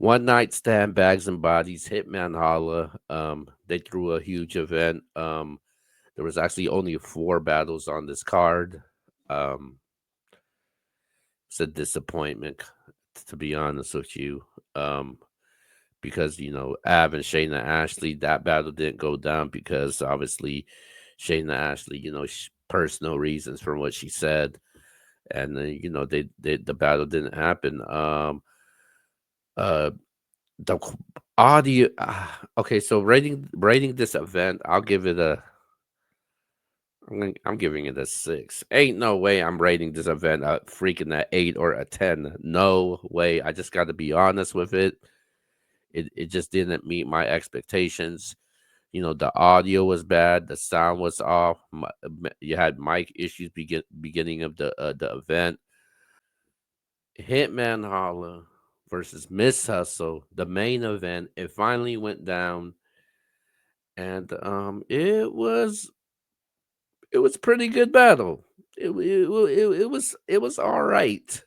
One night stand, bags and bodies, Hitman Holla. They threw a huge event. There was actually only four battles on this card. Um, it's a disappointment, to be honest with you. Um, because Av and Shayna Ashley, that battle didn't go down because obviously Shayna Ashley, personal reasons from what she said, and the battle didn't happen. Uh, the audio. Okay, so rating this event, I'll give it a. I'm giving it a 6. Ain't no way I'm rating this event a freaking a 8 or a 10. No way. I just got to be honest with it. It just didn't meet my expectations. The audio was bad, the sound was off. You had mic issues beginning of the event. Hitman Holla versus Miss Hustle, the main event. It finally went down, and it was pretty good battle. It was all right.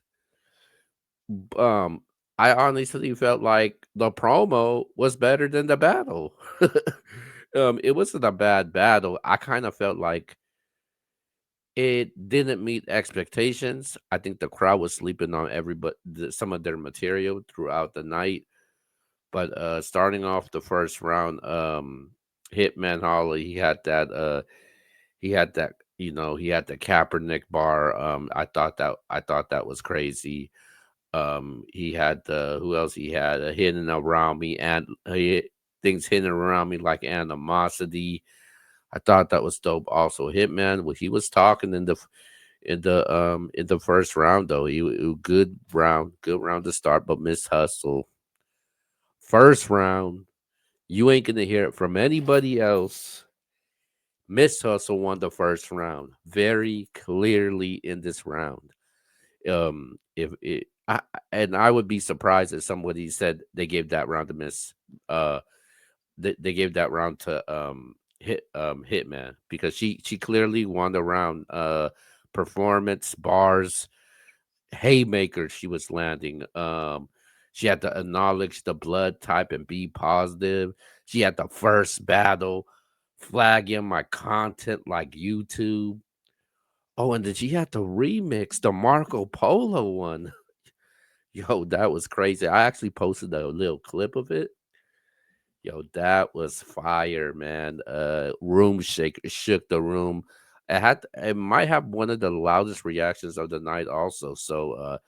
Um, I honestly felt like the promo was better than the battle. It wasn't a bad battle. I kind of felt like it didn't meet expectations. I think the crowd was sleeping on some of their material throughout the night. But starting off the first round, Hitman Holly, he had the Kaepernick bar. I thought that was crazy. He had the who else he had hidden around me, and things hidden around me like animosity. I thought that was dope. Also, Hitman, when he was talking in the first round though, good round to start, but Miss Hustle first round, you ain't gonna hear it from anybody else. Miss Hustle won the first round very clearly in this round. If it, and I would be surprised if somebody said they gave that round to Miss. They gave that round to Hitman because she clearly won the round. Performance bars, haymakers she was landing. She had to acknowledge the blood type and be positive. She had the first battle, flagging my content like YouTube. Oh, and then she had to remix the Marco Polo one. Yo, that was crazy. I actually posted a little clip of it. Yo, that was fire, man. Room shake shook the room. It might have one of the loudest reactions of the night also. So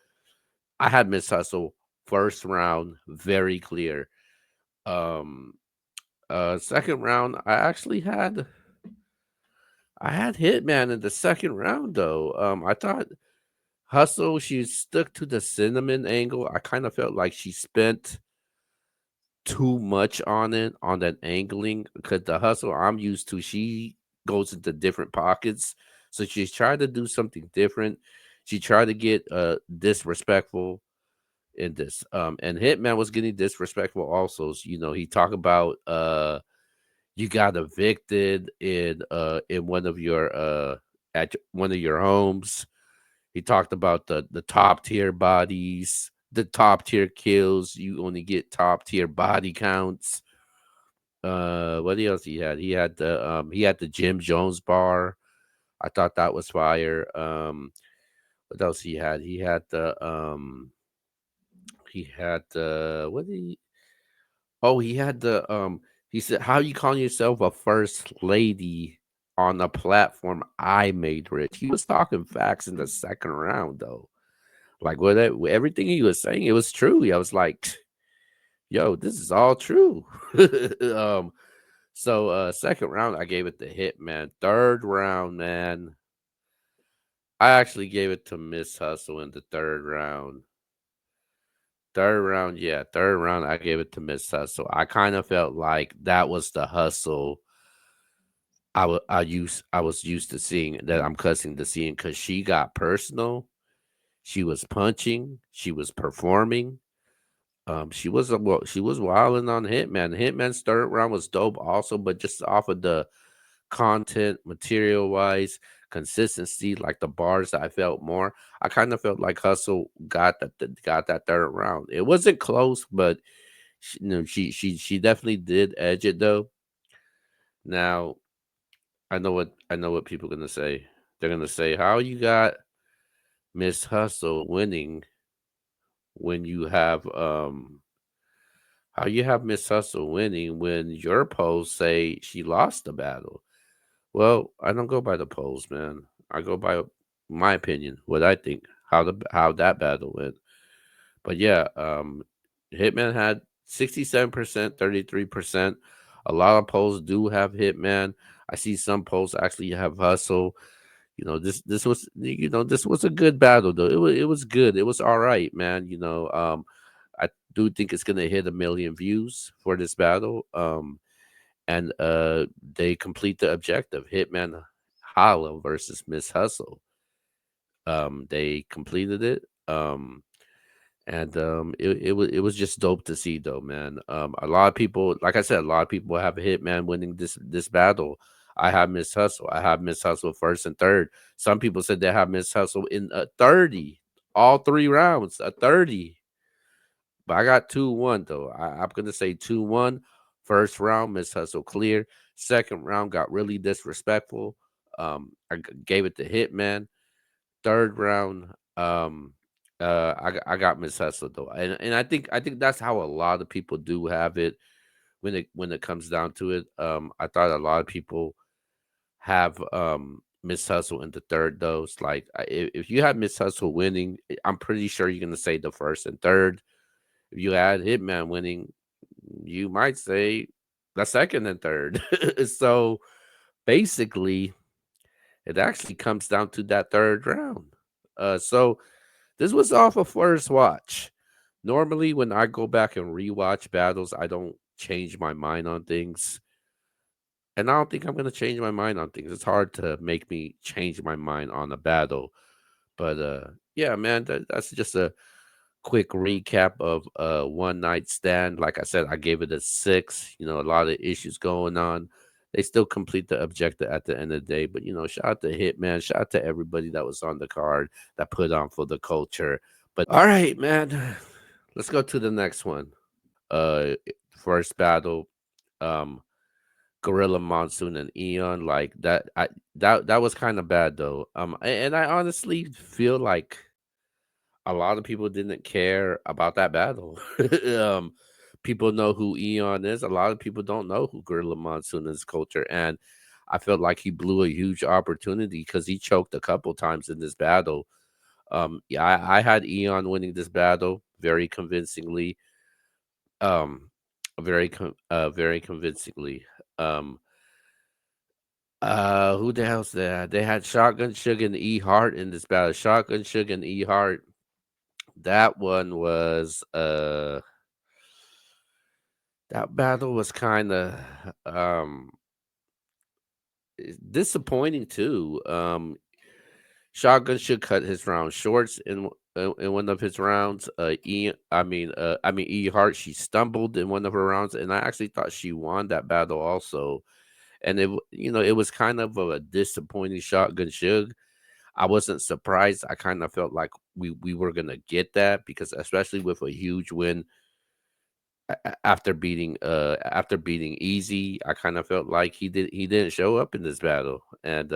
I had Miss Hustle first round very clear. Um Second round I had Hitman in the second round though. I thought Hustle, she stuck to the cinnamon angle. I kind of felt like she spent too much on it, on that angling, because the Hustle I'm used to, she goes into different pockets. So she's trying to do something different. She tried to get disrespectful in this. And Hitman was getting disrespectful also. So, he talked about you got evicted in one of your at one of your homes. He talked about the top tier bodies, the top tier kills. You only get top tier body counts. What else he had? He had the Jim Jones bar. I thought that was fire. What else he had? He had the what did he oh he had the he said, how you calling yourself a first lady on a platform I made rich? He was talking facts in the second round though. Like everything he was saying, it was true. I was like, yo, this is all true. um second round I gave it to Hitman. Third round, man, I actually gave it to Miss Hustle in the third round. Third round, yeah, third round, I gave it to Miss Hustle. I kind of felt like that was the hustle I was used to seeing, that I'm cussing to seeing, because she got personal. She was punching. She was performing. She was wilding on Hitman. Hitman's third round was dope also, but just off of the content material wise, consistency, like the bars that I felt more. I kind of felt like Hustle got that third round. It wasn't close, but she definitely did edge it though. Now I know what people gonna say. They're gonna say, "How you got Miss Hustle winning when you have how you have Miss Hustle winning when your polls say she lost the battle?" Well, I don't go by the polls, man. I go by my opinion, what I think, how that battle went. But yeah, Hitman had 67%, 33%. A lot of polls do have Hitman. I see some polls actually have Hustle. This was this was a good battle though. It was good. It was all right, man. I do think it's gonna hit 1 million views for this battle. And they complete the objective. Hitman Holla versus Miss Hustle. They completed it. It was just dope to see though, man. A lot of people, like I said, a lot of people have Hitman winning this battle. I have Miss Hustle. I have Miss Hustle first and third. Some people said they have Miss Hustle in a 30, all 3 rounds, a 30. But I got 2-1 though. I'm gonna say 2-1. First round, Miss Hustle clear. Second round got really disrespectful. Gave it to Hitman. Third round, I got Miss Hustle though, and I think that's how a lot of people do have it when it comes down to it. I thought a lot of people have Miss Hustle in the third though. It's like if you have Miss Hustle winning, I'm pretty sure you're gonna say the first and third. If you had Hitman winning, you might say the second and third. So basically, it actually comes down to that third round. So this was off of first watch. Normally, when I go back and rewatch battles, I don't change my mind on things. And I don't think I'm going to change my mind on things. It's hard to make me change my mind on a battle. But yeah, man, that's just a quick recap of One Night Stand. Like I said, I gave it a 6. A lot of issues going on. They still complete the objective at the end of the day. But shout out to Hitman. Shout out to everybody that was on the card that put on for the culture. All right, man. Let's go to the next one. First battle, um, Gorilla Monsoon and Eon. Like that, that was kind of bad though. And I honestly feel like a lot of people didn't care about that battle. um, People know who Eon is. A lot of people don't know who Gorilla Monsoon is. Culture, and I felt like he blew a huge opportunity because he choked a couple times in this battle. Yeah, I had Eon winning this battle very convincingly. Um, very convincingly. Um, who the hell's that? They had Shotgun Sugar and E Heart in this battle. Shotgun Sugar and E Heart. That one was that battle was kind of um disappointing too. Shotgun should cut his round shorts in one of his rounds. E Hart, she stumbled in one of her rounds, and I actually thought she won that battle also. And it was kind of a disappointing Shotgun Shug. I wasn't surprised. I kind of felt like we were gonna get that because especially with a huge win after beating Easy, I kind of felt like he didn't show up in this battle, and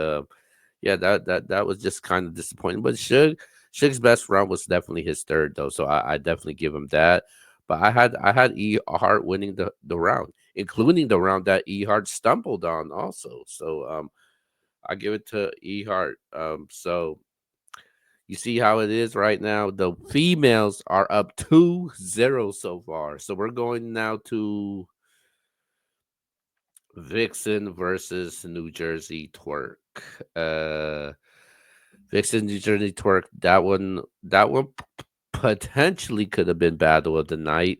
yeah, that was just kind of disappointing. But Suge's best round was definitely his third though, so I definitely give him that. But I had E Hart winning the round, including the round that E Hart stumbled on also. So I give it to E Hart. So you see how it is right now. The females are up 2-0 so far. So we're going now to Vixen versus New Jersey Twerk. Uh Vixen New Jersey Twerk. Potentially could have been battle of the night.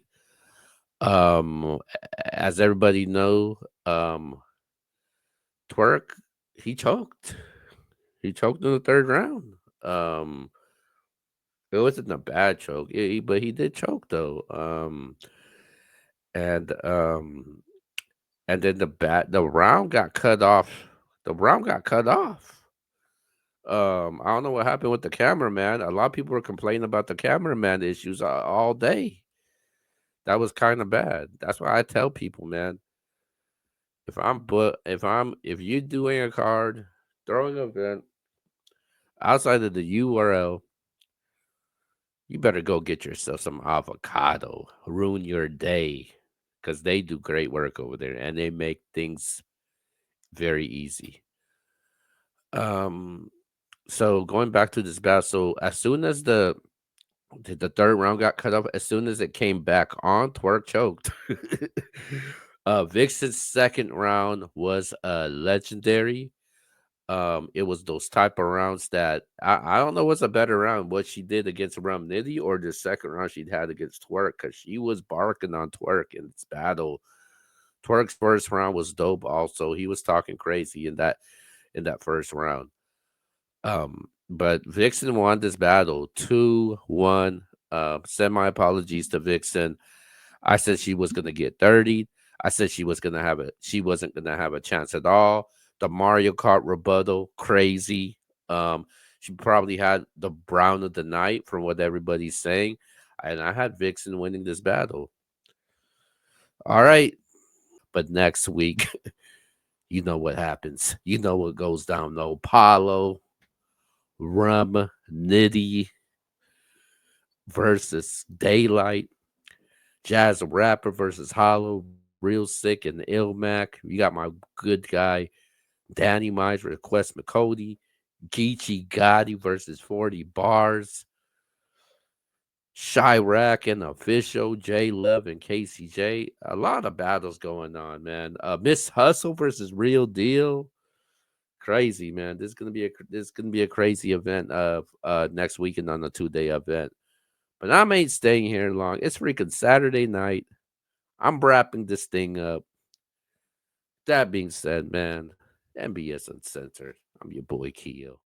Um as everybody know, Twerk, he choked. He choked in the third round. Um it wasn't a bad choke, yeah, but he did choke though. And and then the round got cut off. The round got cut off. I don't know what happened with the cameraman. A lot of people were complaining about the cameraman issues all day. That was kind of bad. That's why I tell people, man, if you doing a card, throwing an event outside of the URL, you better go get yourself some avocado. Ruin your day, because they do great work over there and they make things very easy. Um, so going back to this battle, so as soon as the third round got cut off, as soon as it came back on, Twerk choked. Vixen's second round was legendary. It was those type of rounds that I don't know what's a better round, what she did against Rum Nitty or the second round she'd had against Twerk, because she was barking on Twerk in this battle. Twerk's first round was dope also. He was talking crazy in that first round. But Vixen won this battle 2-1. Send my apologies to Vixen. I said she was gonna get 30. I said she wasn't gonna have a chance at all. The Mario Kart rebuttal, crazy. Um, she probably had the brown of the night from what everybody's saying. And I had Vixen winning this battle. All right. But next week, you know what happens. You know what goes down. No Apollo, Rum, Nitty versus Daylight, Jazz Rapper versus Hollow, Real Sick and Ilmac. You got my good guy, Danny Mize versus Quest McCody, Geechee Gotti versus 40 Bars, Chirac and Official, J Love and KCJ. A lot of battles going on, man. Miss Hustle versus Real Deal. Crazy, man. This is gonna be a crazy event next weekend on the 2-day event. But I ain't staying here long. It's freaking Saturday night. I'm wrapping this thing up. That being said, man, MBS Uncensored. I'm your boy Keo.